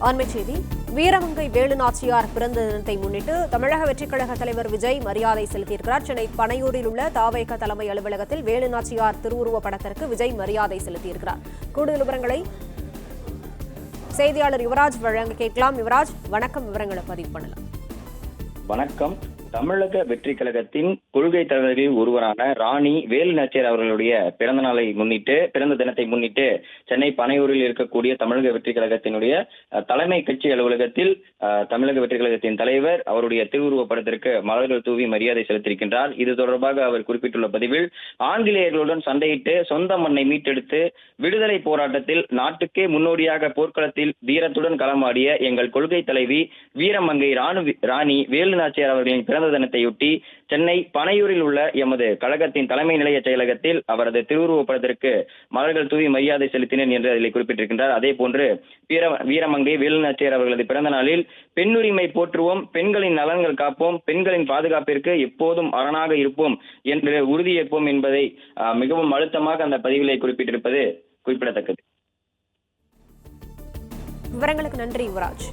அண்மைச் செய்தி. வீரமங்கை வேலு நாச்சியார் பிறந்த தினத்தை முன்னிட்டு தமிழக வெற்றிக் கழக தலைவர் விஜய் மரியாதை செலுத்தியிருக்கிறார். சென்னை பனையூரில் உள்ள தவேக தலைமை அலுவலகத்தில் வேலு நாச்சியார் திருவுருவப் படத்திற்கு விஜய் மரியாதை செலுத்தியிருக்கிறார். கூடுதல் விவரங்களை செய்தியாளர் யுவராஜ் வழங்க கேட்கலாம். யுவராஜ், வணக்கம். விவரங்களை பதிவு பண்ணலாம். வணக்கம். தமிழக வெற்றி கழகத்தின் கொள்கை தலைவர்களில் ஒருவரான ராணி வேலு நாச்சியார் அவர்களுடைய பிறந்த தினத்தை முன்னிட்டு சென்னை பனையூரில் இருக்கக்கூடிய தமிழக வெற்றி கழகத்தினுடைய தலைமை கட்சி அலுவலகத்தில் தமிழக வெற்றி கழகத்தின் தலைவர் அவருடைய திருவுருவப் படத்திற்கு மலர்கள் தூவி மரியாதை செலுத்தியிருக்கின்றார். இது தொடர்பாக அவர் குறிப்பிட்டுள்ள பதிவில், ஆங்கிலேயர்களுடன் சண்டையிட்டு சொந்த மண்ணை மீட்டெடுத்து விடுதலை போராட்டத்தில் நாட்டுக்கே முன்னோடியாக போர்க்களத்தில் வீரத்துடன் களமாடிய எங்கள் கொள்கை தலைவி வீரமங்கை ராணி வேலு நாச்சியார் அவர்களின் பிறந்த தினத்தையொட்டி சென்னை பனையூரில் உள்ள எமது கழகத்தின் தலைமை நிலைய செயலகத்தில் அவரது திருவுருவப் படத்திற்கு மலர்கள் தூவி மரியாதை செலுத்தினேன் என்று அதில் குறிப்பிட்டிருக்கின்றார். அதே போன்று வீரமங்கை வேலு நாச்சியார் அவர்களது பிறந்த நாளில் பெண்ணுரிமை போற்றுவோம், பெண்களின் நலன்கள் காப்போம், பெண்களின் பாதுகாப்பிற்கு எப்போதும் அரணாக இருப்போம் என்று உறுதியேற்போம் என்பதை மிகவும் அழுத்தமாக அந்த பதிவிலே குறிப்பிட்டிருப்பது குறிப்பிடத்தக்கது. விவரங்களுக்கு நன்றி யுவராஜ்.